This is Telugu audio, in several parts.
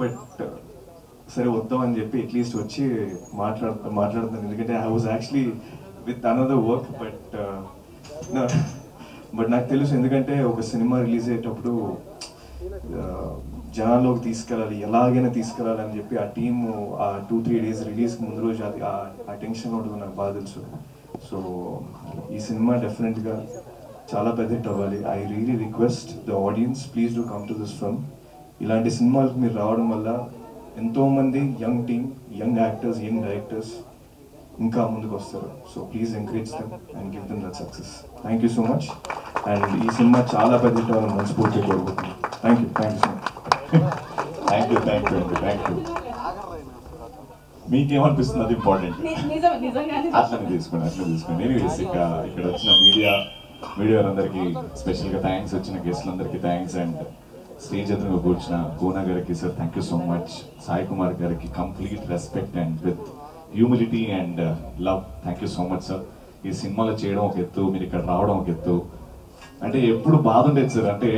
బట్ సరే వద్దాం అని చెప్పి అట్లీస్ట్ వచ్చి మాట్లాడుతాను ఎందుకంటే I was actually with another work but నాకు తెలుసు ఎందుకంటే ఒక సినిమా రిలీజ్ అయ్యేటప్పుడు జనాల్లోకి తీసుకెళ్ళాలి ఎలాగైనా తీసుకెళ్ళాలి అని చెప్పి ఆ టీము ఆ 2-3 డేస్ రిలీజ్కి ముందు రోజు అది ఆ టెన్షన్ ఉంటుంది నాకు బాగా తెలుసు. సో ఈ సినిమా డెఫినెట్గా చాలా పెద్ద హిట్ అవ్వాలి. I really request the audience please do come to this film. ఇలాంటి సినిమాలకు మీరు రావడం వల్ల ఎంతోమంది young team, young actors, young directors ఇంకా ముందుకు వస్తారు. So please encourage them and give them that success. Thank you so much. And ఈ సినిమా చాలా పెద్ద హిట్ అవ్వాలని మనస్ఫూర్తిగా కోరుకుంటున్నాను. Thank you so much. Thank you. మీకేమనిపిస్తుంది అది ఇంపార్టెంట్? అట్లనే తీసుకోండి. ఎనీవేస్ ఇక్కడ వచ్చిన మీడియా అందరికీ స్పెషల్గా థ్యాంక్స్, వచ్చిన గెస్ట్లందరికీ థ్యాంక్స్, అండ్ స్టేజ్ ఎదురుగా కూర్చున్న పూనా గారికి sir thank you so much, Sai Kumar గారికి complete respect and with humility and love thank you so much sir. ఈ సినిమాలో చేయడం ఒక ఎత్తు, మీరు ఇక్కడ రావడం ఒక ఎత్తు. అంటే ఎప్పుడు బాధ ఉండేది సార్, అంటే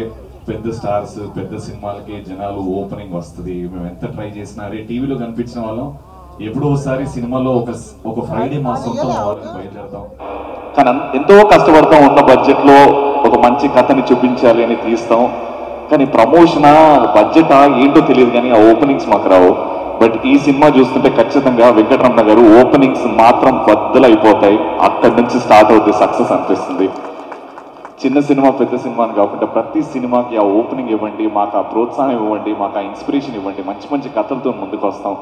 పెద్ద స్టార్స్ పెద్ద సినిమాలకి జనాలు ఓపెనింగ్ వస్తుంది, మేము ఎంత ట్రై చేసినా అరే టీవీలో కనిపించిన వాళ్ళం ఎప్పుడో ఒకసారి సినిమాలో ఒక ఫ్రైడే మా సొంతం అవ్వాలని బయలుదేరతాం, కానీ ఎంతో కష్టపడతాం. ఉన్న బడ్జెట్లో ఒక మంచి కథని చూపించాలి అని తీస్తాం, కానీ ప్రమోషనా బడ్జెటా ఏంటో తెలియదు, కానీ ఆ ఓపెనింగ్స్ మాకు రావు. బట్ ఈ సినిమా చూస్తుంటే ఖచ్చితంగా వెంకటరమణ గారు ఓపెనింగ్స్ మాత్రం బద్దలైపోతాయి, అక్కడి నుంచి స్టార్ట్ అవుతుంది సక్సెస్ అనిపిస్తుంది. చిన్న సినిమా పెద్ద సినిమా అని కాకుండా ప్రతి సినిమాకి ఆ ఓపెనింగ్ ఇవ్వండి, మాకు ఆ ప్రోత్సాహం ఇవ్వండి, మాకు ఆ ఇన్స్పిరేషన్ ఇవ్వండి, మంచి మంచి కథలతో ముందుకు వస్తాం.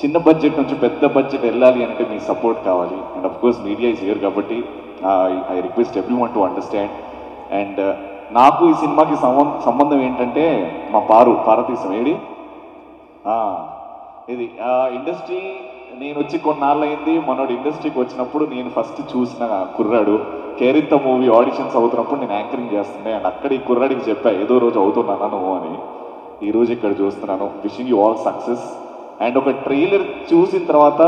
చిన్న బడ్జెట్ నుంచి పెద్ద బడ్జెట్ వెళ్ళాలి అంటే మీ సపోర్ట్ కావాలి. And of course media is here కాబట్టి I request everyone to understand. And నాకు ఈ సినిమాకి సంబంధం ఏంటంటే మా పార్వతీశం ఏడి ఇది ఇండస్ట్రీ నేను వచ్చి కొన్నాళ్ళయింది. మనోడు ఇండస్ట్రీకి వచ్చినప్పుడు నేను ఫస్ట్ చూసిన కుర్రాడు. కేరింత మూవీ ఆడిషన్స్ అవుతున్నప్పుడు నేను యాంకరింగ్ చేస్తుండే, అండ్ అక్కడ ఈ కుర్రాడికి చెప్పా ఏదో రోజు అవుతున్నాను నువ్వు అని. ఈరోజు ఇక్కడ చూస్తున్నాను. Wishing you all success. And ఒక ట్రైలర్ చూసిన తర్వాత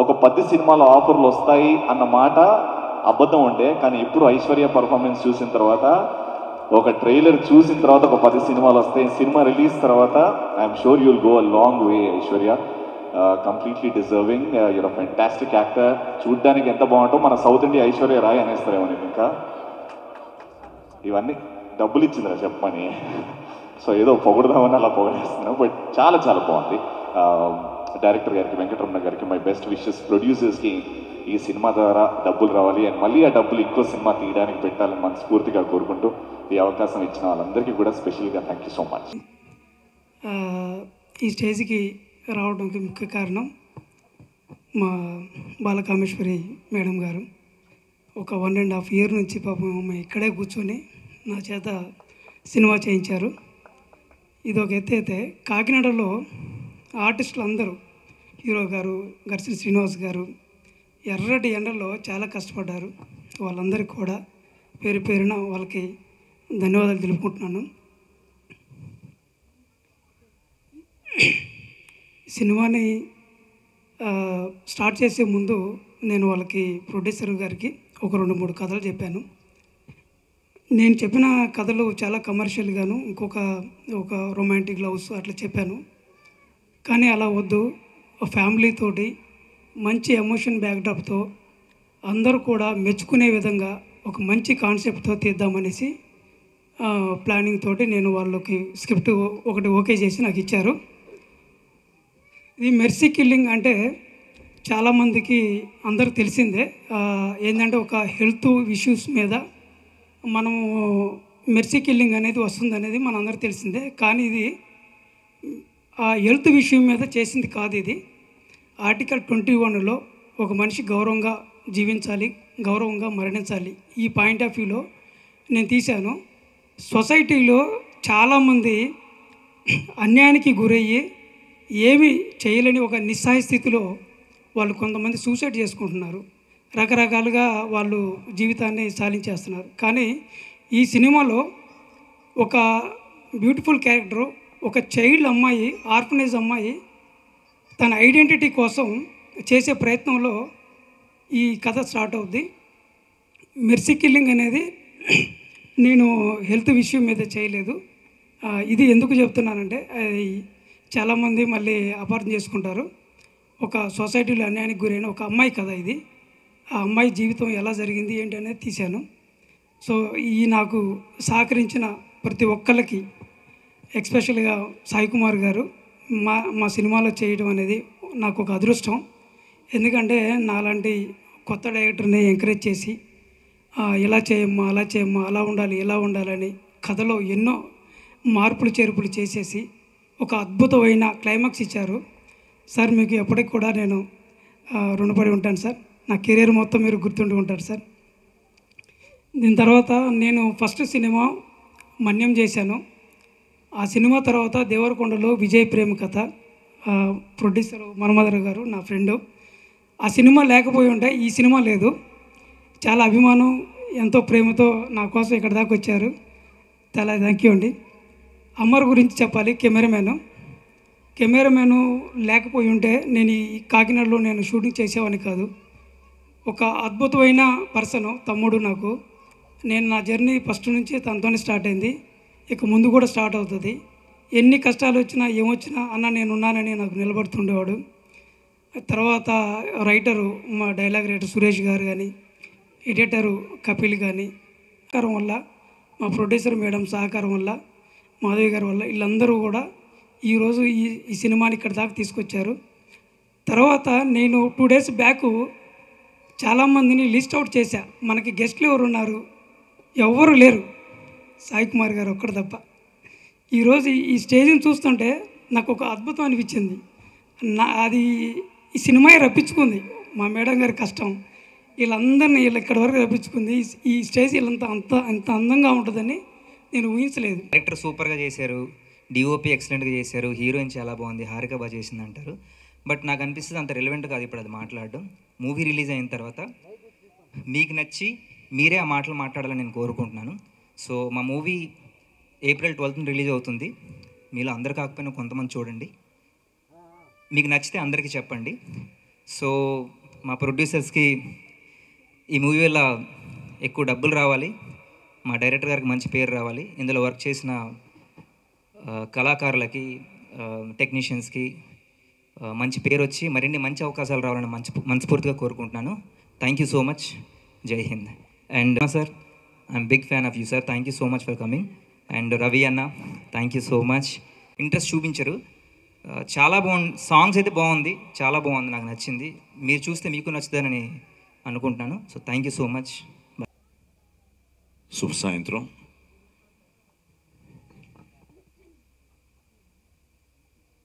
ఒక 10 సినిమాల ఆఫర్లు వస్తాయి అన్న మాట అబద్ధం ఉండే, కానీ ఇప్పుడు ఐశ్వర్య పర్ఫార్మెన్స్ చూసిన తర్వాత ఒక ట్రైలర్ చూసిన తర్వాత ఒక 10 సినిమాలు వస్తాయి. సినిమా రిలీజ్ తర్వాత I'm sure you'll go a long way Aishwarya. Completely deserving, you're a fantastic actor. చూడ్డానికి ఎంత బాగుంటో మన సౌత్ ఇండియా ఐశ్వర్య రాయ్ అనేస్తారేమో నేను. ఇంకా ఇవన్నీ డబ్బులు ఇచ్చిందిరా చెప్పమని, సో ఏదో పొగడదామని అలా పొగడేస్తున్నాను. బట్ చాలా చాలా బాగుంది. డైరెక్టర్ గారికి, వెంకటరమణ గారికి మై బెస్ట్ విషెస్. ప్రొడ్యూసర్స్కి ఈ సినిమా ద్వారా డబ్బులు రావాలి, అండ్ మళ్ళీ ఆ డబ్బులు ఇంకో సినిమా తీయడానికి పెట్టాలని మనస్ఫూర్తిగా కోరుకుంటూ ఈ అవకాశం ఇచ్చిన వాళ్ళందరికీ కూడా స్పెషల్గా థ్యాంక్ యూ సో మచ్. ఈ స్టేజ్కి రావడానికి ముఖ్య కారణం మా బాలకామేశ్వరి మేడం గారు. ఒక 1.5 ఇయర్ నుంచి పాపం అమ్మ ఇక్కడే కూర్చొని నా చేత సినిమా చేయించారు. ఇది ఒక ఎత్తు అయితే కాకినాడలో ఆర్టిస్టులు అందరూ, హీరో గారు, గర్సిల్ శ్రీనివాస్ గారు ఎర్రటి ఎండల్లో చాలా కష్టపడ్డారు. వాళ్ళందరికీ కూడా పేరు పేరున వాళ్ళకి ధన్యవాదాలు తెలుపుకుంటున్నాను. సినిమాని స్టార్ట్ చేసే ముందు నేను వాళ్ళకి ప్రొడ్యూసర్ గారికి ఒక 2-3 కథలు చెప్పాను. నేను చెప్పిన కథలు చాలా కమర్షియల్గాను, ఒక రొమాంటిక్ లవ్స్ అట్లా చెప్పాను. కానీ అలా వద్దు, ఫ్యామిలీతోటి మంచి ఎమోషన్ బ్యాక్డ్రాప్తో అందరూ కూడా మెచ్చుకునే విధంగా ఒక మంచి కాన్సెప్ట్తో తీద్దామనేసి ప్లానింగ్ తోటి నేను వాళ్ళకి స్క్రిప్ట్ ఒకటి ఓకే చేసి నాకు ఇచ్చారు. ఇది మెర్సీ కిల్లింగ్ అంటే చాలామందికి అందరూ తెలిసిందే. ఏంటంటే ఒక హెల్త్ ఇష్యూస్ మీద మనము మెర్సీ కిల్లింగ్ అనేది వస్తుంది అనేది మనందరూ తెలిసిందే. కానీ ఇది ఆ హెల్త్ విషయం మీద చేసింది కాదు. ఇది ఆర్టికల్ 21లో ఒక మనిషి గౌరవంగా జీవించాలి, గౌరవంగా మరణించాలి, ఈ పాయింట్ ఆఫ్ వ్యూలో నేను తీశాను. సొసైటీలో చాలామంది అన్యాయానికి గురయ్యి ఏమి చేయలేని ఒక నిస్సహాయ స్థితిలో వాళ్ళు కొంతమంది సూసైడ్ చేసుకుంటున్నారు. రకరకాలుగా వాళ్ళు జీవితాన్ని సాధించేస్తున్నారు. కానీ ఈ సినిమాలో ఒక బ్యూటిఫుల్ క్యారెక్టరు, ఒక చైల్డ్ అమ్మాయి, ఆర్ఫనేజ్ అమ్మాయి తన ఐడెంటిటీ కోసం చేసే ప్రయత్నంలో ఈ కథ స్టార్ట్ అవుద్ది. మెర్సీ కిల్లింగ్ అనేది నేను హెల్త్ విషయం మీద చేయలేదు. ఇది ఎందుకు చెప్తున్నానంటే చాలామంది మళ్ళీ అపార్థం చేసుకుంటారు. ఒక సొసైటీలో అన్యాయానికి గురైన ఒక అమ్మాయి కథ ఇది. ఆ అమ్మాయి జీవితం ఎలా జరిగింది ఏంటి అనేది తీశాను. సో ఈ నాకు సహకరించిన ప్రతి ఒక్కరికి, ఎక్స్పెషల్గా సాయి కుమార్ గారు మా సినిమాలో చేయడం అనేది నాకు ఒక అదృష్టం. ఎందుకంటే నాలాంటి కొత్త డైరెక్టర్ని ఎంకరేజ్ చేసి ఇలా చేయమ్మా, అలా చేయమ్మా, అలా ఉండాలి, ఇలా ఉండాలని కథలో ఎన్నో మార్పులు చేర్పులు చేసేసి ఒక అద్భుతమైన క్లైమాక్స్ ఇచ్చారు. సార్ మీకు ఎప్పటికి కూడా నేను రుణపడి ఉంటాను సార్. నా కెరీర్ మొత్తం మీరు గుర్తుండి ఉంటారు సార్. దీని తర్వాత నేను ఫస్ట్ సినిమా మన్యం చేశాను. ఆ సినిమా తర్వాత దేవరకొండలో విజయ్ ప్రేమ కథ, ప్రొడ్యూసర్ మన్మధర్ గారు నా ఫ్రెండు. ఆ సినిమా లేకపోయి ఉంటే ఈ సినిమా లేదు. చాలా అభిమానం, ఎంతో ప్రేమతో నా కోసం ఇక్కడ దాకా వచ్చారు. చాలా థ్యాంక్ యూ అండి. అమర్ గురించి చెప్పాలి. కెమెరామెను లేకపోయి ఉంటే నేను ఈ కాకినాడలో నేను షూటింగ్ చేసేవాడిని కాదు. ఒక అద్భుతమైన పర్సను తమ్ముడు నాకు. నేను నా జర్నీ ఫస్ట్ నుంచి తనతోనే స్టార్ట్ అయింది, ఇక ముందు కూడా స్టార్ట్ అవుతుంది. ఎన్ని కష్టాలు వచ్చినా ఏమొచ్చినా అన్న నేను ఉన్నానని నాకు నిలబడుతుండేవాడు. తర్వాత రైటరు మా డైలాగ్ రైటర్ సురేష్ గారు కానీ, ఎడిటరు కపిల్ కానీ సహకారం వల్ల, మా ప్రొడ్యూసర్ మేడం సహకారం వల్ల, మాధవి గారి వల్ల వీళ్ళందరూ కూడా ఈరోజు ఈ సినిమాని ఇక్కడ దాకా తీసుకొచ్చారు. తర్వాత నేను 2 days బ్యాక్ చాలామందిని లిస్ట్ అవుట్ చేశా. మనకి గెస్ట్లు ఎవరు ఉన్నారు? ఎవరు లేరు, సాయి కుమార్ గారు ఒక్కడు తప్ప. ఈరోజు ఈ స్టేజ్ని చూస్తుంటే నాకు ఒక అద్భుతం అనిపించింది. అది ఈ సినిమా రప్పించుకుంది. మా మేడం గారి కష్టం వీళ్ళందరినీ ఇక్కడి వరకు రప్పించుకుంది. ఈ స్టేజ్ వీళ్ళంతా అంత అందంగా ఉంటుందని నేను ఊహించలేదు. డైరెక్టర్ సూపర్గా చేశారు, డిఓపి ఎక్సలెంట్గా చేశారు, హీరోయిన్ చాలా బాగుంది, హారిక బాగా చేసింది అంటారు. బట్ నాకు అనిపిస్తుంది అంత రెలవెంట్ కాదు ఇప్పుడు అది మాట్లాడడం. మూవీ రిలీజ్ అయిన తర్వాత మీకు నచ్చి మీరే ఆ మాటలు మాట్లాడాలని నేను కోరుకుంటున్నాను. సో మా మూవీ April 12th రిలీజ్ అవుతుంది. మీలో అందరు కాకపోయినా కొంతమంది చూడండి, మీకు నచ్చితే అందరికీ చెప్పండి. సో మా ప్రొడ్యూసర్స్కి ఈ మూవీ వల్ల ఎక్కువ డబ్బులు రావాలి, మా డైరెక్టర్ గారికి మంచి పేరు రావాలి, ఇందులో వర్క్ చేసిన కళాకారులకి, టెక్నీషియన్స్కి మంచి పేరు వచ్చి మరిన్ని మంచి అవకాశాలు రావాలని మనస్ఫూర్తిగా కోరుకుంటున్నాను. Thank you so much. Jai Hind. And sir, I'm big fan of you sir. Thank you so much for coming. And Ravi అన్న, thank you so much. Interest చూపించరు, చాలా బాగుంది. సాంగ్స్ అయితే బాగుంది, చాలా బాగుంది, నాకు నచ్చింది. మీరు చూస్తే మీకు నచ్చుతుందని అనుకుంటున్నాను. So thank you so much. శుభ సాయంత్రం.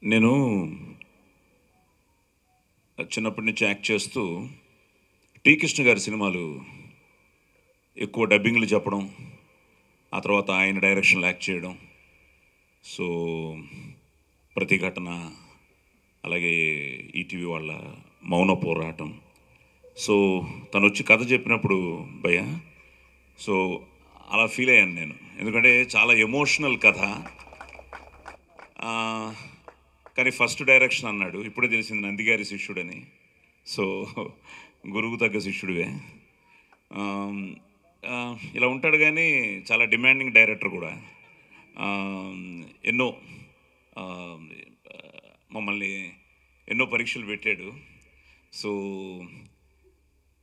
నేను చిన్నప్పటి నుంచి యాక్ట్ చేస్తూ టి కృష్ణ గారి సినిమాలు ఎక్కువ డబ్బింగ్లు చెప్పడం, ఆ తర్వాత ఆయన డైరెక్షన్లో యాక్ట్ చేయడం. సో ప్రతిఘటన, అలాగే ఈటీవీ వాళ్ళ మౌన పోరాటం. సో తను వచ్చి కథ చెప్పినప్పుడు భయ్య, సో అలా ఫీల్ అయ్యాను నేను. ఎందుకంటే చాలా ఎమోషనల్ కథ. కానీ ఫస్ట్ డైరెక్షన్ అన్నాడు, ఇప్పుడే తెలిసింది నందిగారి శిష్యుడని. సో గురువుకు తగ్గ శిష్యుడివే. ఇలా ఉంటాడు, కానీ చాలా డిమాండింగ్ డైరెక్టర్ కూడా. ఎన్నో మమ్మల్ని ఎన్నో పరీక్షలు పెట్టాడు. సో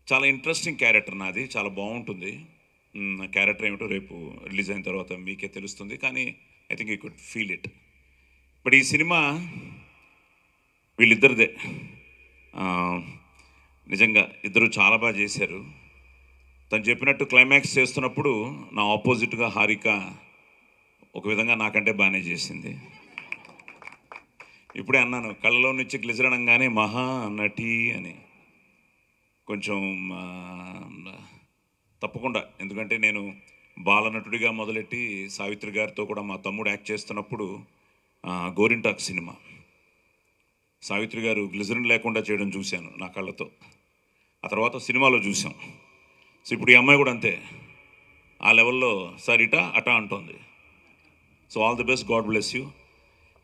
చాలా ఇంట్రెస్టింగ్ క్యారెక్టర్ నాది, చాలా బాగుంటుంది. క్యారెక్టర్ ఏమిటో రేపు రిలీజ్ అయిన తర్వాత మీకే తెలుస్తుంది, కానీ I think you could feel it. But ఈ సినిమా వీళ్ళిద్దరిదే. నిజంగా ఇద్దరు చాలా బాగా చేశారు. తను చెప్పినట్టు క్లైమాక్స్ చేస్తున్నప్పుడు నా ఆపోజిట్గా హారిక ఒక విధంగా నాకంటే బాగానే చేసింది. ఇప్పుడే అన్నాను, కళ్ళలో నుంచి గ్లిజర్ అనగానే మహా నటి అని. కొంచెం తప్పకుండా, ఎందుకంటే నేను బాలనటుడిగా మొదలెట్టి సావిత్రి గారితో కూడా మా తమ్ముడు యాక్ట్ చేస్తున్నప్పుడు గోరింటాక్ సినిమా సావిత్రి గారు గ్లిజరిన్ లేకుండా చేయడం చూశాను నా కళ్ళతో. ఆ తర్వాత సినిమాలో చూసాం. సో ఇప్పుడు ఈ అమ్మాయి కూడా అంతే, ఆ లెవెల్లో సార్ ఇటా అటా అంటోంది. So all the best, God bless you.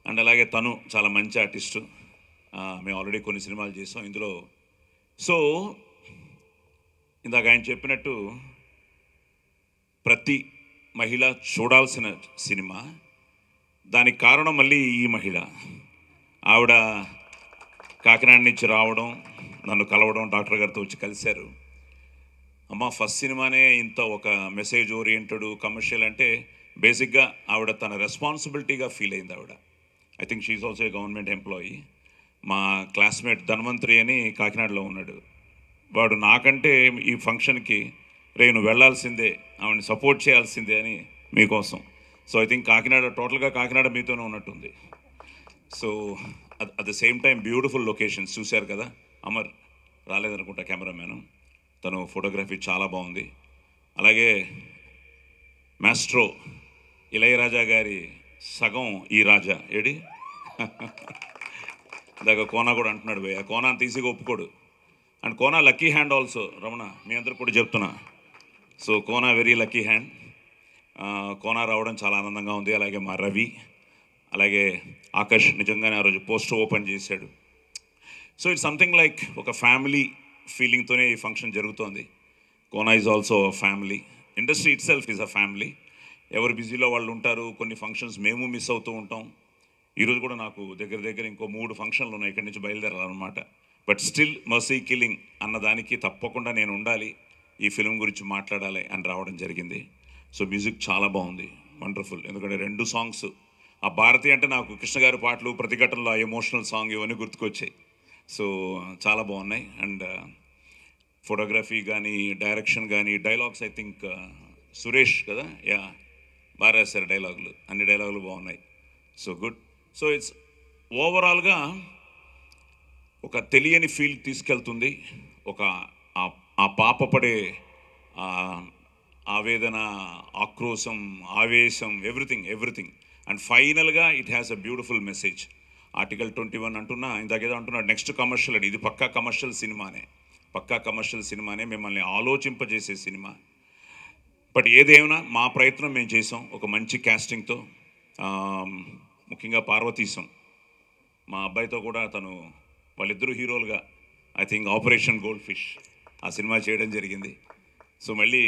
And అలాగే తను చాలా మంచి ఆర్టిస్టు. మేము ఆల్రెడీ కొన్ని సినిమాలు చేసాం ఇందులో. సో ఇందాక ఆయన చెప్పినట్టు ప్రతి మహిళ చూడాల్సిన సినిమా. దానికి కారణం మళ్ళీ ఈ మహిళ. ఆవిడ కాకినాడ నుంచి రావడం, నన్ను కలవడం, డాక్టర్ గారితో వచ్చి కలిశారు. అమ్మ ఫస్ట్ సినిమానే ఇంత ఒక మెసేజ్ ఓరియంటెడ్ కమర్షియల్ అంటే బేసిక్గా ఆవిడ తన రెస్పాన్సిబిలిటీగా ఫీల్ అయింది. ఆవిడ I think she also a government employee. మా క్లాస్మేట్ ధన్వంతరి అని కాకినాడలో ఉన్నాడు. వాడు నాకంటే ఈ ఫంక్షన్కి నువ్వు వెళ్ళాల్సిందే, ఆవిడని సపోర్ట్ చేయాల్సిందే అని మీకోసం. సో ఐ థింక్ కాకినాడ టోటల్గా కాకినాడ మీతోనే ఉన్నట్టుంది. So at the same time beautiful locations చూశారు కదా. అమర్ రాలేదనుకుంటా కెమెరామ్యాను, తను ఫోటోగ్రఫీ చాలా బాగుంది. అలాగే మాస్ట్రో ఇళయరాజా గారి సగం ఈ రాజా ఏడి దాకా కోనా కూడా అంటున్నాడు భయ్య, కోనా తీసిగా ఒప్పుకోడు. అండ్ Kona lucky hand also. Ramana మీ అందరికి కూడా చెప్తున్నా, so Kona very lucky hand. Kona రావడం చాలా ఆనందంగా ఉంది. అలాగే మా రవి, అలాగే ఆకాష్ నిజంగానే ఆ రోజు పోస్టర్ ఓపెన్ చేశాడు. సో ఇట్స్ సంథింగ్ లైక్ ఒక ఫ్యామిలీ ఫీలింగ్తోనే ఈ ఫంక్షన్ జరుగుతోంది. Kona is also family, industry it self is a family. ఎవరు బిజీలో వాళ్ళు ఉంటారు. కొన్ని ఫంక్షన్స్ మేము మిస్ అవుతూ ఉంటాం. ఈరోజు కూడా నాకు దగ్గర ఇంకో 3 ఫంక్షన్లు ఉన్నాయి, ఇక్కడి నుంచి బయలుదేరాలన్నమాట. బట్ స్టిల్ మర్సీ కిల్లింగ్ అన్నదానికి తప్పకుండా నేను ఉండాలి, ఈ ఫిలిం గురించి మాట్లాడాలి అని రావడం జరిగింది. సో మ్యూజిక్ చాలా బాగుంది, వండర్ఫుల్. ఎందుకంటే 2 సాంగ్స్, ఆ భారతి అంటే నాకు కృష్ణ గారి పాటలు, ప్రతిఘటనలో ఆ ఎమోషనల్ సాంగ్ ఇవన్నీ గుర్తుకొచ్చాయి. సో చాలా బాగున్నాయి. అండ్ ఫోటోగ్రఫీ కానీ, డైరెక్షన్ కానీ, డైలాగ్స్ ఐ థింక్ సురేష్ కదా, యా బాగా రాశారు డైలాగులు, అన్ని డైలాగులు బాగున్నాయి. So good. సో ఇట్స్ ఓవరాల్గా ఒక తెలియని ఫీల్ తీసుకెళ్తుంది. ఒక ఆ పాప పడే ఆవేదన, ఆక్రోశం, ఆవేశం, ఎవ్రీథింగ్. అండ్ ఫైనల్గా it has a beautiful message. Article 21 అంటున్నా, ఇందాకేదో అంటున్నాడు నెక్స్ట్ కమర్షియల్ అది. ఇది పక్కా కమర్షియల్ సినిమానే, మిమ్మల్ని ఆలోచింపజేసే సినిమా. బట్ ఏదేమైనా మా ప్రయత్నం మేము చేసాం ఒక మంచి క్యాస్టింగ్తో. ముఖ్యంగా పార్వతీశం మా అబ్బాయితో కూడా, తను వాళ్ళిద్దరూ హీరోలుగా I think operation gold fish ఆ సినిమా చేయడం జరిగింది. సో మళ్ళీ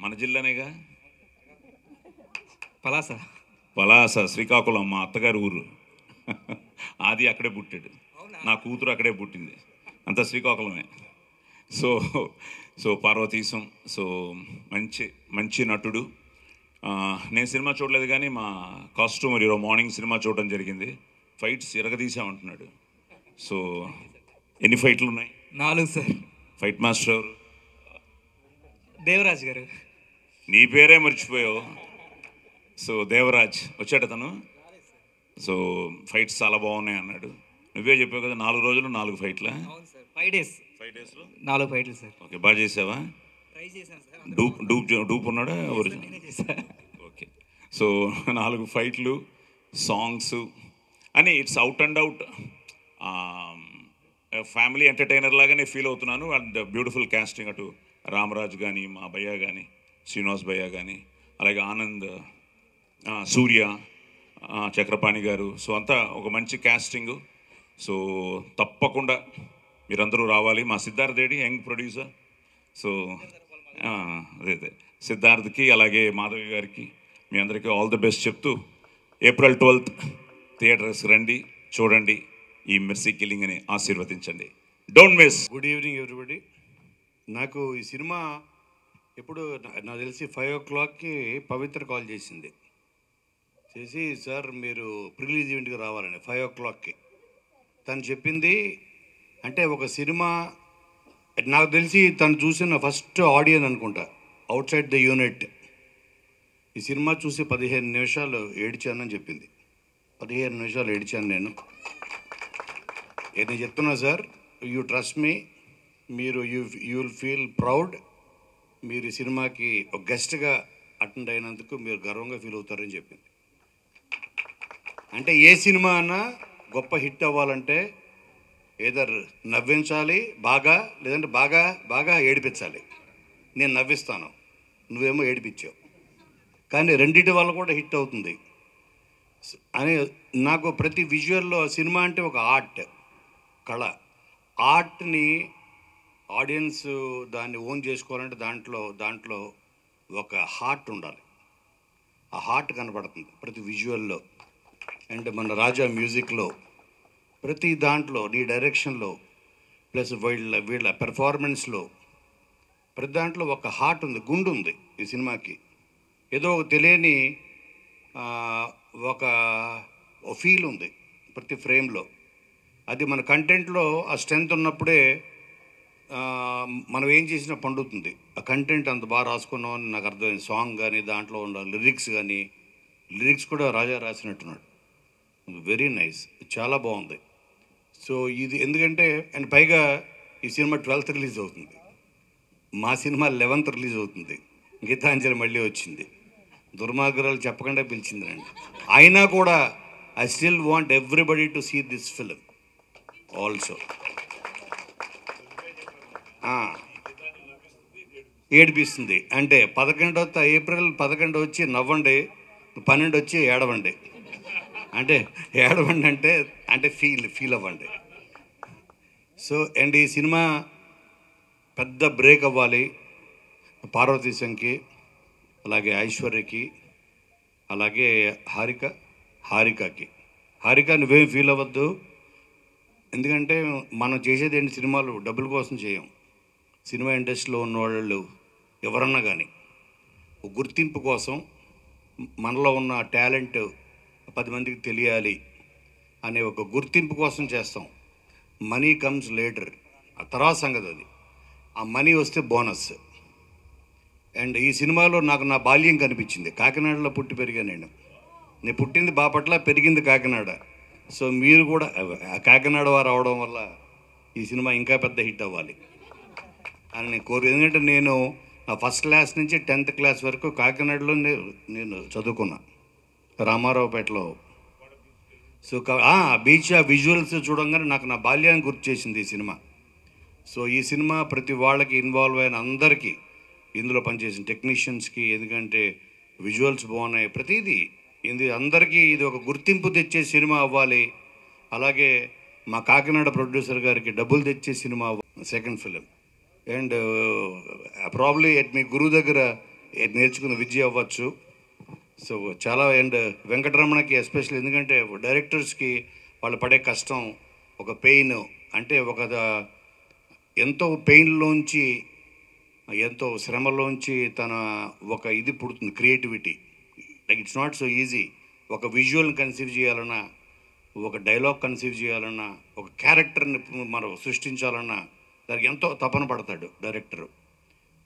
మన జిల్లానేగా, పలాస శ్రీకాకుళం మా అత్తగారి ఊరు. ఆది అక్కడే పుట్టాడు, నా కూతురు అక్కడే పుట్టింది, అంతా శ్రీకాకుళమే. సో పార్వతీశం సో మంచి నటుడు. నేను సినిమా చూడలేదు కానీ మా కాస్ట్యూమర్ ఈరోజు మార్నింగ్ సినిమా చూడడం జరిగింది. ఫైట్స్ ఎరగదీసామంటున్నాడు. సో ఎన్ని ఫైట్లు ఉన్నాయి? 4 సార్. ఫైట్ మాస్టర్ ఎవరు? దేవరాజ్ గారు. నీ పేరే మర్చిపోయావు. సో దేవరాజ్ వచ్చాడు తను. సో ఫైట్స్ చాలా బాగున్నాయి అన్నాడు. నువ్వే చెప్పావు కదా 4 రోజులు 4 ఫైట్లా? 5 డేస్లో 4 ఫైట్లు సార్. ఓకే, బాగా చేసావా? డూప్ ఉన్నాడా? ఓకే. సో 4 ఫైట్లు, సాంగ్స్ అని it's out and out family entertainer లాగానే ఫీల్ అవుతున్నాను. అండ్ బ్యూటిఫుల్ క్యాస్టింగ్, అటు రామరాజ్ కానీ, మా భయ్య కానీ, శ్రీనివాస్ భయ్య కానీ, అలాగే ఆనంద్, సూర్య, చక్రపాణి గారు. సో అంతా ఒక మంచి క్యాస్టింగ్. సో తప్పకుండా మీరందరూ రావాలి. మా Siddharth Reddy young producer. So అదే సిద్ధార్థ్కి అలాగే మాధవి గారికి మీ అందరికీ ఆల్ ది బెస్ట్ చెప్తూ, April 12th థియేటర్స్ రండి, చూడండి ఈ మెర్సీ కిల్లింగ్ అని ఆశీర్వదించండి. Don't miss. Good evening everybody. నాకు ఈ సినిమా ఎప్పుడు నాకు తెలిసి 5 o'clockకి పవిత్ర కాల్ చేసింది. చేసి సార్ మీరు ప్రిలీజ్ ఈవెంట్కి రావాలని 5 o'clockకి తను చెప్పింది. అంటే ఒక సినిమా నాకు తెలిసి తను చూసిన ఫస్ట్ ఆడియన్స్ అనుకుంటా అవుట్ సైడ్ ద యూనిట్. ఈ సినిమా చూసి 15 నిమిషాలు ఏడ్చానని చెప్పింది. 15 నిమిషాలు ఏడ్చాను నేను చెప్తున్నా సార్, యూ ట్రస్ట్ మీ, మీరు యూ విల్ ఫీల్ ప్రౌడ్. మీరు ఈ సినిమాకి ఒక గెస్ట్గా అటెండ్ అయినందుకు మీరు గర్వంగా ఫీల్ అవుతారని చెప్పింది. అంటే ఏ సినిమా అన్నా గొప్ప హిట్ అవ్వాలంటే ఏదర్ నవ్వించాలి బాగా, లేదంటే బాగా ఏడిపించాలి. నేను నవ్విస్తాను, నువ్వేమో ఏడిపించావు, కానీ రెండింటి వల్ల కూడా హిట్ అవుతుంది అని నాకు ప్రతి విజువల్లో సినిమా అంటే ఒక ఆర్ట్, కళ. ఆర్ట్ని ఆడియన్స్ దాన్ని ఓన్ చేసుకోవాలంటే దాంట్లో ఒక హార్ట్ ఉండాలి. ఆ హార్ట్ కనపడుతుంది ప్రతి విజువల్లో. అండ్ మన రాజా మ్యూజిక్లో ప్రతి దాంట్లో నీ డైరెక్షన్లో ప్లస్ వీళ్ళ పెర్ఫార్మెన్స్లో ప్రతి దాంట్లో ఒక హార్ట్ ఉంది, గుండు ఉంది ఈ సినిమాకి. ఏదో ఒక తెలియని ఒక ఫీల్ ఉంది ప్రతి ఫ్రేమ్లో. అది మన కంటెంట్లో ఆ స్ట్రెంత్ ఉన్నప్పుడే మనం ఏం చేసినా పండుతుంది. ఆ కంటెంట్ అంత బాగా రాసుకున్నాం అని నాకు అర్థమైంది. సాంగ్ కానీ దాంట్లో ఉన్న లిరిక్స్ కూడా రాజా రాసినట్టున్నాడు. వెరీ నైస్, చాలా బాగుంది. సో ఇది ఎందుకంటే అండ్ పైగా ఈ సినిమా 12th రిలీజ్ అవుతుంది, మా సినిమా 11th రిలీజ్ అవుతుంది. గీతాంజలి మళ్ళీ వచ్చింది, దుర్మార్గురాలు చెప్పకుండా పిలిచిందండి. అయినా కూడా I still want everybody to see this film also. ఏడిపిస్తుంది అంటే 11వ ఏప్రిల్ 11 వచ్చి నవ్వండి, 12 వచ్చి ఏడవండి. అంటే ఏడవండి అంటే ఫీల్ అవ్వండి. సో అండ్ ఈ సినిమా పెద్ద బ్రేక్ అవ్వాలి పార్వతీశంకి, అలాగే ఐశ్వర్యకి, అలాగే హారికకి. హారిక నువ్వేం ఫీల్ అవ్వద్దు, ఎందుకంటే మనం చేసేది ఏంటి, సినిమాలు డబ్బుల కోసం చేయం. సినిమా ఇండస్ట్రీలో ఉన్నవాళ్ళు ఎవరన్నా కానీ గుర్తింపు కోసం, మనలో ఉన్న టాలెంట్ 10 మందికి తెలియాలి అనే ఒక గుర్తింపు కోసం చేస్తాం. మనీ కమ్స్ లేటర్, ఆ తర్వాత సంగతి అది. ఆ మనీ వస్తే బోనస్. అండ్ ఈ సినిమాలో నాకు నా బాల్యం కనిపించింది. కాకినాడలో పుట్టి పెరిగా నేను పుట్టింది బాపట్ల, పెరిగింది కాకినాడ. సో మీరు కూడా కాకినాడ వారు అవడం వల్ల ఈ సినిమా ఇంకా పెద్ద హిట్ అవ్వాలి అని నేను ఎందుకంటే నేను నా ఫస్ట్ క్లాస్ నుంచి 10th క్లాస్ వరకు కాకినాడలో నేను చదువుకున్నా, రామారావుపేటలో. సో బీచ్ ఆ విజువల్స్ చూడంగానే నాకు నా బాల్యాన్ని గుర్తు చేసింది ఈ సినిమా. సో ఈ సినిమా ప్రతి వాళ్ళకి ఇన్వాల్వ్ అయిన అందరికీ, ఇందులో పనిచేసిన టెక్నీషియన్స్కి, ఎందుకంటే విజువల్స్ బాగున్నాయి, ప్రతిదీ అందరికీ ఇది ఒక గుర్తింపు తెచ్చే సినిమా అవ్వాలి. అలాగే మా కాకినాడ ప్రొడ్యూసర్ గారికి డబ్బులు తెచ్చే సినిమా సెకండ్ ఫిలిం. అండ్ ప్రాబ్లీ మీ గురువు దగ్గర నేర్చుకున్న విద్య అవ్వచ్చు. సో చాలా అండ్ వెంకటరమణకి ఎస్పెషల్లీ, ఎందుకంటే డైరెక్టర్స్కి వాళ్ళు పడే కష్టం, ఒక పెయిన్, అంటే ఎంతో పెయిన్లోంచి, ఎంతో శ్రమలోంచి తన ఒక ఇది పుడుతుంది, creativity. Like it's not so easy. ఒక విజువల్ని కన్సీవ్ చేయాలన్నా, ఒక డైలాగ్ కన్సీవ్ చేయాలన్నా, ఒక క్యారెక్టర్ని మనం సృష్టించాలన్నా దానికి ఎంతో తపన పడతాడు డైరెక్టరు.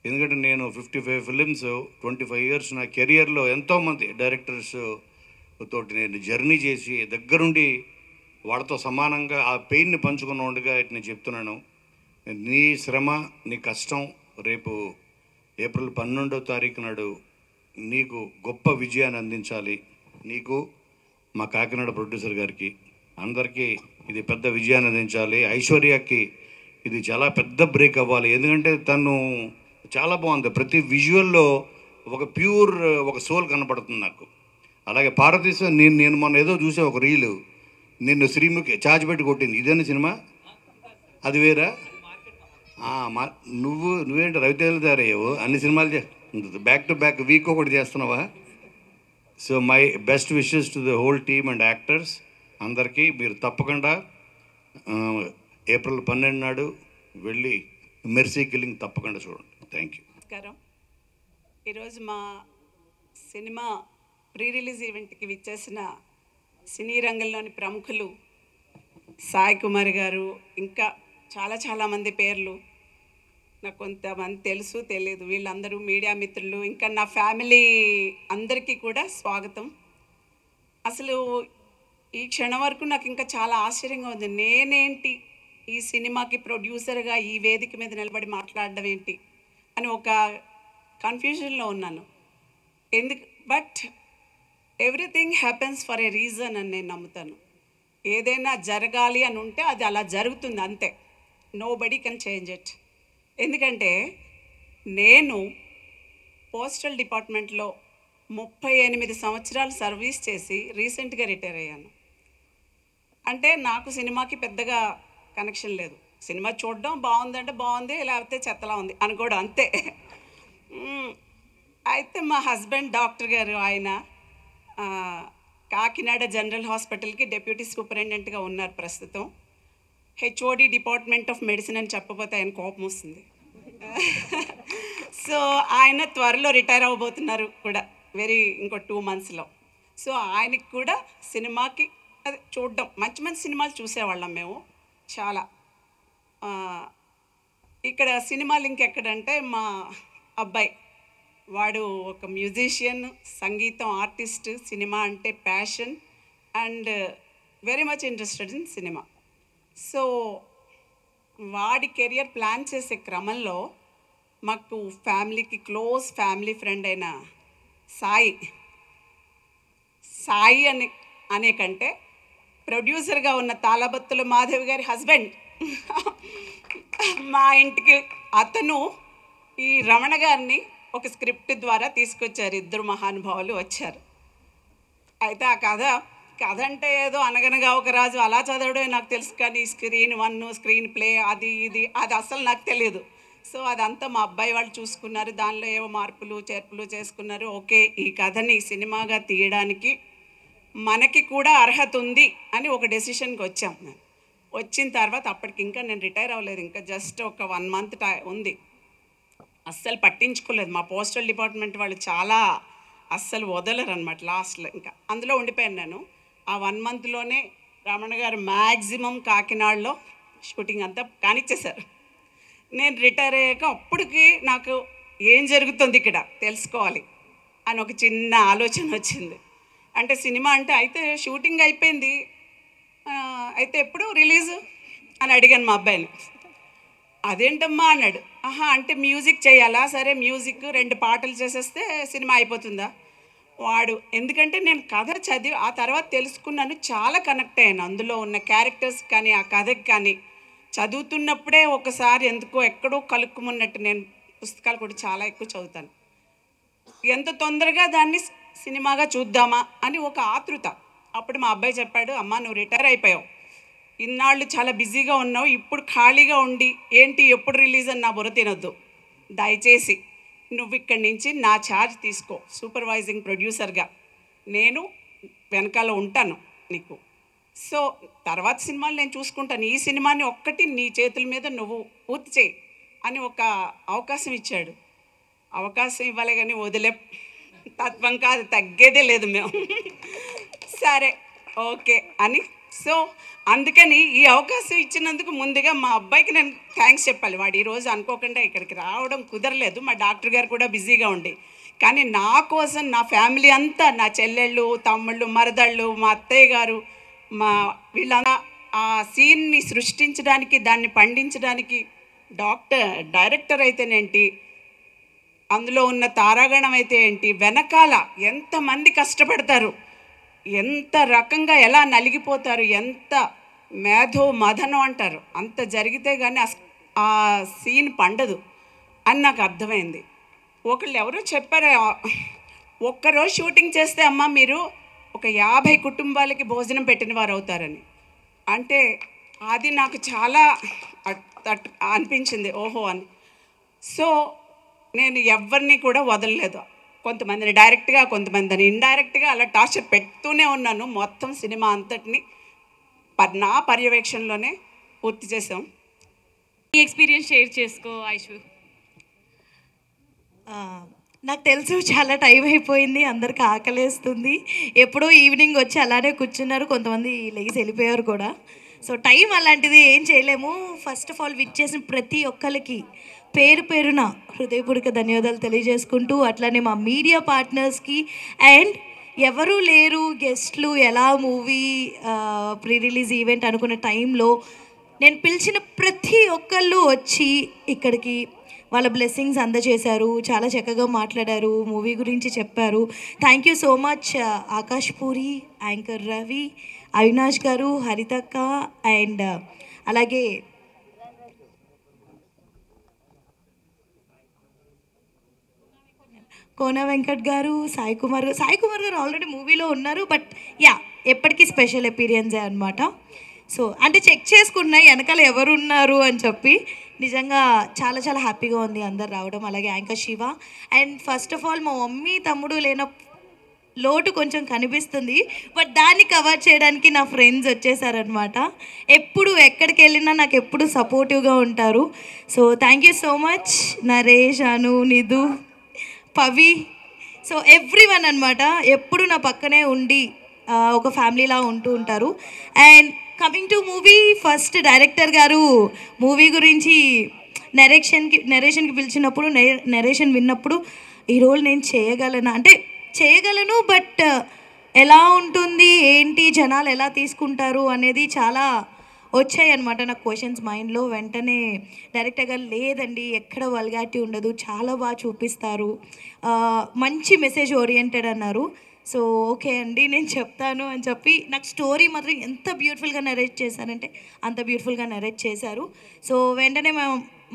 ఎందుకంటే నేను 55 ఫిలిమ్స్ 25 ఇయర్స్ నా కెరియర్లో ఎంతోమంది డైరెక్టర్స్ తోటి నేను జర్నీ చేసి దగ్గరుండి వాళ్ళతో సమానంగా ఆ పెయిన్ని పంచుకున్నట్టుగా నేను చెప్తున్నాను. నీ శ్రమ, నీ కష్టం రేపు ఏప్రిల్ 12వ తారీఖు నాడు నీకు గొప్ప విజయాన్ని అందించాలి. నీకు, మా కాకినాడ ప్రొడ్యూసర్ గారికి, అందరికీ ఇది పెద్ద విజయాన్ని అందించాలి. ఐశ్వర్యకి ఇది చాలా పెద్ద బ్రేక్ అవ్వాలి, ఎందుకంటే తను చాలా బాగుంది. ప్రతి విజువల్లో ఒక ప్యూర్ ఒక సోల్ కనపడుతుంది నాకు. అలాగే పార్వతీశం, నేను మొన్న ఏదో చూసే ఒక రీలు, నిన్ను శ్రీముఖి చాచిపెట్టి కొట్టింది, ఇదేనా సినిమా? అది వేరా? నువ్వేంటి రవితేజారయ్యావు, అన్ని సినిమాలు బ్యాక్ టు బ్యాక్ వీక్ ఒకటి చేస్తున్నావా? So my best wishes to the whole team and actors అందరికీ. మీరు తప్పకుండా ఏప్రిల్ 12 నాడు వెళ్ళి మెర్సీ కిల్లింగ్ తప్పకుండా చూడండి. Thank you. నమస్కారం. ఈరోజు మా సినిమా ప్రీ రిలీజ్ ఈవెంట్కి విచ్చేసిన సినీ రంగంలోని ప్రముఖులు సాయి కుమార్ గారు, ఇంకా చాలామంది పేర్లు నాకు కొంతమంది తెలుసు, తెలియదు, వీళ్ళందరూ మీడియా మిత్రులు, ఇంకా నా ఫ్యామిలీ అందరికీ కూడా స్వాగతం. అసలు ఈ క్షణం వరకు నాకు ఇంకా చాలా ఆశ్చర్యంగా ఉంది. నేనేంటి ఈ సినిమాకి ప్రొడ్యూసర్గా ఈ వేదిక మీద నిలబడి మాట్లాడడం ఏంటి అని ఒక కన్ఫ్యూజన్లో ఉన్నాను. But everything happens for a reason అని నేను నమ్ముతాను. ఏదైనా జరగాలి అని ఉంటే అది అలా జరుగుతుంది, అంతే. Nobody can change it. ఎందుకంటే నేను పోస్టల్ డిపార్ట్మెంట్లో 38 సంవత్సరాలు సర్వీస్ చేసి రీసెంట్గా రిటైర్ అయ్యాను. అంటే నాకు సినిమాకి పెద్దగా కనెక్షన్ లేదు. సినిమా చూడడం బాగుందంటే బాగుంది, లేకపోతే చెత్తలా ఉంది అనుకోవడం, అంతే. అయితే మా హస్బెండ్ డాక్టర్ గారు, ఆయన కాకినాడ జనరల్ హాస్పిటల్కి డెప్యూటీ సూపరింటెండెంట్గా ఉన్నారు ప్రస్తుతం. హెచ్ఓడి డిపార్ట్మెంట్ ఆఫ్ మెడిసిన్ అని చెప్పబోతే ఆయన కోపం వస్తుంది. సో ఆయన త్వరలో రిటైర్ అవ్వబోతున్నారు కూడా, ఇంకో 2 monthsలో. సో ఆయనకి కూడా సినిమాకి అదే చూడడం, మంచి మంచి సినిమాలు చూసేవాళ్ళం మేము చాలా. ఇక్కడ సినిమాలు ఇంకెక్కడంటే మా అబ్బాయి, వాడు ఒక మ్యూజిషియన్, సంగీతం ఆర్టిస్ట్, సినిమా అంటే passion and very much interested in cinema. So వాడి కెరియర్ ప్లాన్ చేసే క్రమంలో మాకు ఫ్యామిలీకి క్లోజ్ ఫ్యామిలీ ఫ్రెండ్ అయిన సాయి అనే కంటే ప్రొడ్యూసర్గా ఉన్న తాళబత్తుల మాధవి గారి హస్బెండ్ మా ఇంటికి అతను ఈ రమణ గారిని ఒక స్క్రిప్ట్ ద్వారా తీసుకొచ్చారు. 2 మహానుభావులు వచ్చారు. అయితే ఆ కథ అంటే ఏదో అనగనగా ఒక రాజు అలా చదవడమే నాకు తెలుసు, కానీ స్క్రీన్ 1 స్క్రీన్ ప్లే అది అసలు నాకు తెలియదు. సో అదంతా మా అబ్బాయి వాళ్ళు చూసుకున్నారు, దానిలో ఏవో మార్పులు చేర్పులు చేసుకున్నారు. ఓకే, ఈ కథని సినిమాగా తీయడానికి మనకి కూడా అర్హత ఉంది అని ఒక డెసిషన్కి వచ్చాం. వచ్చిన తర్వాత అప్పటికి ఇంకా నేను రిటైర్ అవ్వలేదు, ఇంకా జస్ట్ ఒక 1 month ఉంది. అస్సలు పట్టించుకోలేదు. మా పోస్టల్ డిపార్ట్మెంట్ వాళ్ళు చాలా అస్సలు వదలరు అనమాట. లాస్ట్లో ఇంకా అందులో ఉండిపోయాను నేను. ఆ 1 monthలోనే రమణ గారు మ్యాక్సిమం కాకినాడలో షూటింగ్ అంతా కానిచ్చేశారు. నేను రిటైర్ అయ్యాక అప్పటికి నాకు ఏం జరుగుతుంది ఇక్కడ తెలుసుకోవాలి అని ఒక చిన్న ఆలోచన వచ్చింది. అంటే సినిమా అంటే అయితే షూటింగ్ అయిపోయింది, అయితే ఎప్పుడు రిలీజు అని అడిగాను మా అబ్బాయిని. అదేంటమ్మా అన్నాడు. అంటే మ్యూజిక్ చేయాలా? సరే మ్యూజిక్ 2 పాటలు చేసేస్తే సినిమా అయిపోతుందా? వాడు ఎందుకంటే నేను కథ చదివి ఆ తర్వాత తెలుసుకున్నాను, చాలా కనెక్ట్ అయ్యాను అందులో ఉన్న క్యారెక్టర్స్ కానీ ఆ కథకి కానీ. చదువుతున్నప్పుడే ఒకసారి ఎందుకో ఎక్కడో కలుక్కుమన్నట్టు, నేను పుస్తకాలు కూడా చాలా ఎక్కువ చదువుతాను, ఎంత తొందరగా దాన్ని సినిమాగా చూద్దామా అని ఒక ఆతృత. అప్పుడు మా అబ్బాయి చెప్పాడు, అమ్మ నువ్వు రిటైర్ అయిపోయావు, ఇన్నాళ్ళు చాలా బిజీగా ఉన్నావు, ఇప్పుడు ఖాళీగా ఉండి ఏంటి ఎప్పుడు రిలీజ్ అని నా బుర్ర తినొద్దు, దయచేసి నువ్వు ఇక్కడి నుంచి నా ఛార్జ్ తీసుకో, సూపర్వైజింగ్ ప్రొడ్యూసర్గా నేను వెనకాల ఉంటాను నీకు. సో తర్వాత సినిమాలు నేను చూసుకుంటాను, ఈ సినిమాని ఒక్కటి నీ చేతుల మీద నువ్వు పూర్తి చేయి అని ఒక అవకాశం ఇచ్చాడు. అవకాశం ఇవ్వాలి కానీ వదిలే తత్వం కాదు, తగ్గేదే లేదు మేము. సరే ఓకే అని. సో అందుకని ఈ అవకాశం ఇచ్చినందుకు ముందుగా మా అబ్బాయికి నేను థ్యాంక్స్ చెప్పాలి. వాడు ఈరోజు అనుకోకుండా ఇక్కడికి రావడం కుదరలేదు, మా డాక్టర్ గారు కూడా బిజీగా ఉండి. కానీ నా కోసం నా ఫ్యామిలీ అంతా, నా చెల్లెళ్ళు, తమ్ముళ్ళు, మరదళ్ళు, మా అత్తయ్య గారు, మా వీళ్ళంతా ఆ సీన్ని సృష్టించడానికి, దాన్ని పండించడానికి డైరెక్టర్ అయితేనేంటి, అందులో ఉన్న తారాగణం అయితే ఏంటి, వెనకాల ఎంతమంది కష్టపడతారు, ఎంత రకంగా ఎలా నలిగిపోతారు, ఎంత మేధో మదనం అంటారు, అంత జరిగితే కానీ ఆ సీన్ పండదు అని నాకు అర్థమైంది. ఒకళ్ళు ఎవరో చెప్పారు, ఒక్కరోజు షూటింగ్ చేస్తే అమ్మ మీరు ఒక 50 కుటుంబాలకి భోజనం పెట్టిన వారు అవుతారని. అంటే అది నాకు చాలా అనిపించింది, ఓహో అని. సో నేను ఎవరిని కూడా వదలలేదు, కొంతమందిని డైరెక్ట్గా, కొంతమందిని ఇండైరెక్ట్గా అలా టార్చర్ పెడుతూనే ఉన్నాను. మొత్తం సినిమా అంతటిని నా పర్యవేక్షణలోనే పూర్తి చేసాం. ఈ ఎక్స్పీరియన్స్ షేర్ చేసుకో ఐషు. నాకు తెలుసు చాలా టైం అయిపోయింది, అందరికి ఆకలేస్తుంది, ఎప్పుడో ఈవినింగ్ వచ్చి అలానే కూర్చున్నారు, కొంతమంది లేచి వెళ్ళిపోయారు కూడా. సో టైం అలాంటిది, ఏం చేయలేము. ఫస్ట్ ఆఫ్ ఆల్ విచ్చేసిన ప్రతి ఒక్కరికి పేరు పేరున హృదయపూర్వక ధన్యవాదాలు తెలియజేసుకుంటూ, అట్లానే మా మీడియా పార్ట్నర్స్కి అండ్ ఎవరూ లేరు గెస్ట్లు, ఎలా మూవీ ప్రీ రిలీజ్ ఈవెంట్ అనుకున్న టైంలో నేను పిలిచిన ప్రతి ఒక్కళ్ళు వచ్చి ఇక్కడికి వాళ్ళ బ్లెస్సింగ్స్ అందజేశారు, చాలా చక్కగా మాట్లాడారు, మూవీ గురించి చెప్పారు. Thank you so much Akash puri, anchor Ravi, Avinash గారు, హరితక్క అండ్ అలాగే కోన వెంకట్ గారు, సాయి కుమార్ గారు ఆల్రెడీ మూవీలో ఉన్నారు, బట్ ఎప్పటికీ స్పెషల్ అపీరియన్సే అనమాట. సో అంటే చెక్ చేసుకున్నా వెనకాల ఎవరు ఉన్నారు అని చెప్పి, నిజంగా చాలా చాలా హ్యాపీగా ఉంది అందరు రావడం. అలాగే anchor Shiva and first of all మా మమ్మీ తమ్ముడు లోటు కొంచెం కనిపిస్తుంది. బట్ దాన్ని కవర్ చేయడానికి నా ఫ్రెండ్స్ వచ్చేసారనమాట. ఎప్పుడు ఎక్కడికి వెళ్ళినా నాకు ఎప్పుడు సపోర్టివ్గా ఉంటారు. So thank you so much Naresh, Anu, Nidhu, Pavi, so everyone అనమాట. ఎప్పుడు నా పక్కనే ఉండి ఒక ఫ్యామిలీలా ఉంటూ ఉంటారు. And coming to movie, first director గారు మూవీ గురించి నెరేషన్కి పిలిచినప్పుడు నెరేషన్ విన్నప్పుడు ఈ రోల్ నేను చేయగలను అంటే చేయగలను, బట్ ఎలా ఉంటుంది ఏంటి జనాలు ఎలా తీసుకుంటారు అనేది చాలా వచ్చాయి అనమాట నాకు క్వశ్చన్స్ మైండ్లో. వెంటనే డైరెక్టర్ గారు లేదండి ఎక్కడ వల్గారిటీ ఉండదు, చాలా బాగా చూపిస్తారు, మంచి మెసేజ్ ఓరియంటెడ్ అన్నారు. సో ఓకే అండి నేను చెప్తాను అని చెప్పి నాకు స్టోరీ మాత్రం ఎంత బ్యూటిఫుల్గా నరేట్ చేశారంటే అంత బ్యూటిఫుల్గా నరేట్ చేశారు. సో వెంటనే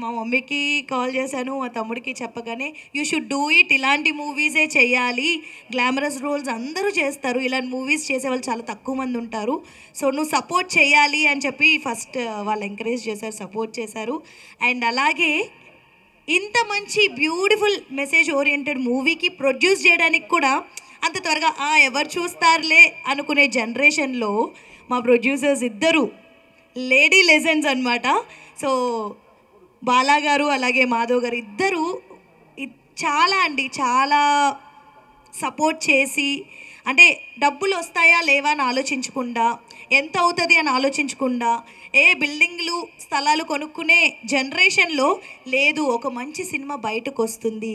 మా మమ్మీకి కాల్ చేశాను, మా తమ్ముడికి చెప్పగానే యూ షుడ్ డూ ఇట్, ఇలాంటి మూవీసే చేయాలి, గ్లామరస్ రోల్స్ అందరూ చేస్తారు, ఇలాంటి మూవీస్ చేసేవాళ్ళు చాలా తక్కువ మంది ఉంటారు, సో నువ్వు సపోర్ట్ చేయాలి అని చెప్పి ఫస్ట్ వాళ్ళు ఎంకరేజ్ చేశారు, సపోర్ట్ చేశారు. అండ్ అలాగే ఇంత మంచి బ్యూటిఫుల్ మెసేజ్ ఓరియంటెడ్ మూవీకి ప్రొడ్యూస్ చేయడానికి కూడా అంత త్వరగా ఎవరు చూస్తారులే అనుకునే జనరేషన్లో మా ప్రొడ్యూసర్స్ ఇద్దరు లేడీ లెజెండ్స్ అనమాట. సో బాలా గారు అలాగే మాధవ్ గారు ఇద్దరు చాలా సపోర్ట్ చేసి, అంటే డబ్బులు వస్తాయా లేవా అని ఆలోచించకుండా, ఎంత అవుతుంది అని ఆలోచించకుండా, బిల్డింగ్లు స్థలాలు కొనుక్కునే జనరేషన్లో లేదు ఒక మంచి సినిమా బయటకు వస్తుంది,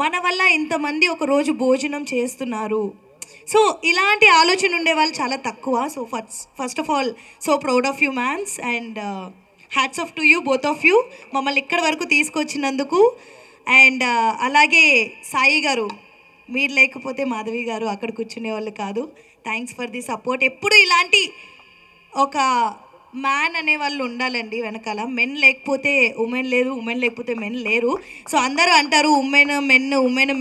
మన వల్ల ఇంతమంది ఒకరోజు భోజనం చేస్తున్నారు, సో ఇలాంటి ఆలోచన ఉండే వాళ్ళు చాలా తక్కువ. So first of all so proud of you mans and hats off to you both of you మమ్మల్ని ఇక్కడి వరకు తీసుకొచ్చినందుకు. అండ్ అలాగే సాయి గారు, మీరు లేకపోతే మాధవి గారు అక్కడ కూర్చునే వాళ్ళు కాదు. Thanks for the support. ఎప్పుడు ఇలాంటి ఒక మ్యాన్ అనే వాళ్ళు ఉండాలండి వెనకాల. మెన్ లేకపోతే ఉమెన్ లేదు, ఉమెన్ లేకపోతే మెన్ లేరు. సో అందరూ అంటారు ఉమెన్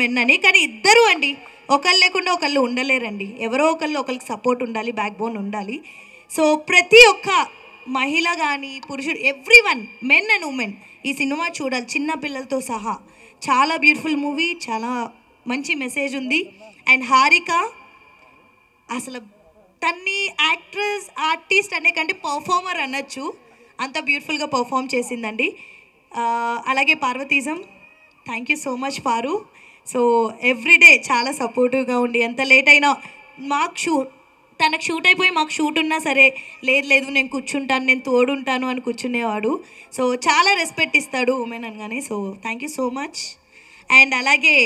మెన్ అని, కానీ ఇద్దరు అండి ఒకళ్ళు లేకుండా ఒకళ్ళు ఉండలేరండి. ఎవరో ఒకరికి సపోర్ట్ ఉండాలి, బ్యాక్ బోన్ ఉండాలి. సో ప్రతి ఒక్క మహిళ కానీ పురుషుడు ఎవ్రీవన్ మెన్ అండ్ ఉమెన్ ఈ సినిమా చూడాలి, చిన్న పిల్లలతో సహా. చాలా బ్యూటిఫుల్ మూవీ, చాలా మంచి మెసేజ్ ఉంది. అండ్ హారిక అసలు తన్ని ఆర్టిస్ట్ అనే కంటే పర్ఫార్మర్ అనొచ్చు, అంత బ్యూటిఫుల్గా పర్ఫామ్ చేసిందండి. అలాగే Parvateesam, thank you so much Paru. So everyday చాలా సపోర్టివ్గా ఉండి ఎంత లేట్ అయినా తనకు షూట్ అయిపోయి మాకు షూట్ ఉన్నా సరే లేదు నేను కూర్చుంటాను, నేను తోడుంటాను అని కూర్చునేవాడు. సో చాలా రెస్పెక్ట్ ఇస్తాడు ఉమెన్ అనగానే. So thank you so much. And అలాగే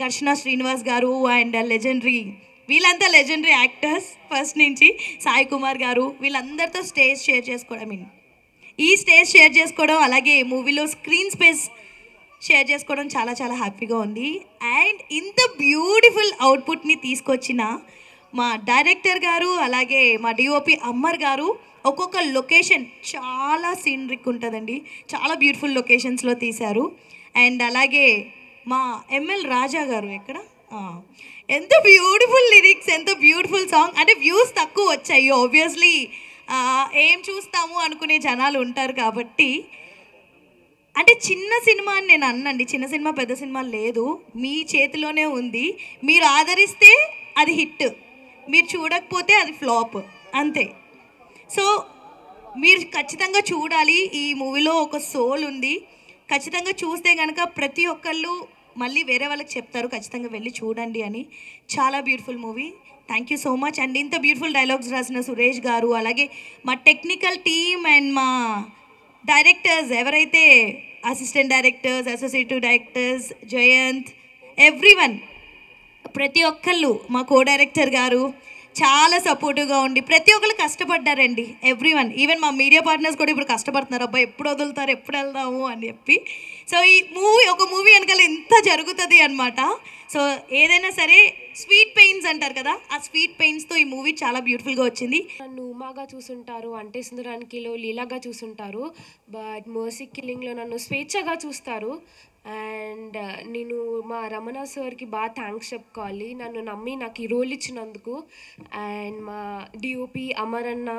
ఘర్షణ శ్రీనివాస్ గారు అండ్ వీళ్ళంతా లెజెండరీ యాక్టర్స్ ఫస్ట్ నుంచి, సాయి కుమార్ గారు, వీళ్ళందరితో స్టేజ్ షేర్ చేసుకోవడం, ఈ స్టేజ్ షేర్ చేసుకోవడం అలాగే మూవీలో స్క్రీన్ స్పేస్ షేర్ చేసుకోవడం చాలా హ్యాపీగా ఉంది. అండ్ ఇంత బ్యూటిఫుల్ అవుట్పుట్ని తీసుకొచ్చిన మా డైరెక్టర్ గారు అలాగే మా డిఓపి అమ్మర్ గారు, ఒక్కొక్క లొకేషన్ చాలా సీనరిక్ ఉంటుందండి, చాలా బ్యూటిఫుల్ లొకేషన్స్లో తీశారు. అండ్ అలాగే మా ఎంఎల్ రాజా గారు ఎంత బ్యూటిఫుల్ లిరిక్స్, ఎంత బ్యూటిఫుల్ సాంగ్. అంటే వ్యూస్ తక్కువ వచ్చాయి ఆబ్వియస్లీ, ఏం చూస్తాము అనుకునే జనాలు ఉంటారు కాబట్టి. అంటే చిన్న సినిమా అని నేను అన్నండి, చిన్న సినిమా పెద్ద సినిమా లేదు, మీ చేతిలోనే ఉంది. మీరు ఆదరిస్తే అది హిట్, మీరు చూడకపోతే అది ఫ్లాప్, అంతే. సో మీరు ఖచ్చితంగా చూడాలి, ఈ మూవీలో ఒక సోల్ ఉంది. ఖచ్చితంగా చూస్తే కనుక ప్రతి ఒక్కళ్ళు మళ్ళీ వేరే వాళ్ళకి చెప్తారు ఖచ్చితంగా వెళ్ళి చూడండి అని. చాలా beautiful movie, thank you so much. And ఇంత బ్యూటిఫుల్ డైలాగ్స్ రాసిన సురేష్ గారు, అలాగే మా టెక్నికల్ టీమ్ అండ్ మా డైరెక్టర్స్ ఎవరైతే assistant directors, associate directors, Jayant, everyone, ప్రతి ఒక్కళ్ళు, మా కో డైరెక్టర్ గారు చాలా సపోర్టివ్గా ఉండి ప్రతి ఒక్కళ్ళు కష్టపడ్డారండి. ఎవ్రీవన్, ఈవెన్ మా మీడియా పార్ట్నర్స్ కూడా ఇప్పుడు కష్టపడుతున్నారు, అబ్బాయి ఎప్పుడు వదులుతారు, ఎప్పుడు వెళ్దాము అని చెప్పి. సో ఈ ఒక మూవీ వెనకాల ఇంత జరుగుతుంది అనమాట. సో ఏదైనా సరే స్వీట్ పెయిన్స్ అంటారు కదా, ఆ స్వీట్ పెయిన్స్తో ఈ మూవీ చాలా బ్యూటిఫుల్గా వచ్చింది. నన్ను ఉమాగా చూసుంటారు, అంటే సుందరానికిలో లీలాగా చూసుంటారు, బట్ మర్సీ కిల్లింగ్లో నన్ను స్వేచ్ఛగా చూస్తారు. అండ్ నేను మా రమణ సార్కి బాగా థ్యాంక్స్ చెప్పుకోవాలి, నన్ను నమ్మి నాకు ఈ రోల్ ఇచ్చినందుకు. అండ్ మా డిఓపి అమర్ అన్న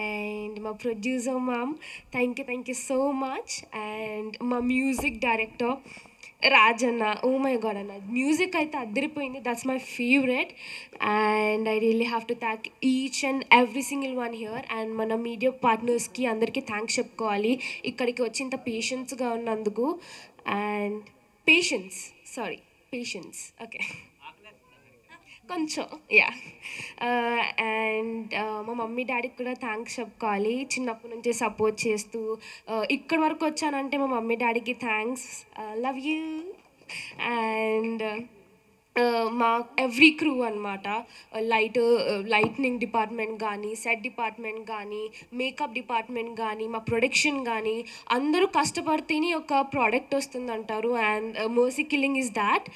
అండ్ మా producer ma'am, thank you so much. And మా music director Rajanna, oh my god అన్న, మ్యూజిక్ అయితే అదిరిపోయింది. That's my favourite. And I really have to thank each and every single one here. And మన మీడియా పార్ట్నర్స్కి అందరికీ థ్యాంక్స్ చెప్పుకోవాలి ఇక్కడికి వచ్చి ఇంత పేషెన్స్గా ఉన్నందుకు. అండ్ పేషెన్స్ ఓకే కొంచెం యా. అండ్ మా మమ్మీ డాడీకి కూడా థ్యాంక్స్ చెప్పుకోవాలి, చిన్నప్పటి నుంచే సపోర్ట్ చేస్తూ ఇక్కడి వరకు వచ్చానంటే మా మమ్మీ డాడీకి థ్యాంక్స్, లవ్ యూ. అండ్ మా ఎవ్రీ క్రూ అనమాట, లైట్నింగ్ డిపార్ట్మెంట్ కానీ, సెట్ డిపార్ట్మెంట్ కానీ, మేకప్ డిపార్ట్మెంట్ కానీ, మా ప్రొడక్షన్ కానీ, అందరూ కష్టపడితేనే ఒక ప్రోడక్ట్ వస్తుందంటారు. And mercy killing is that.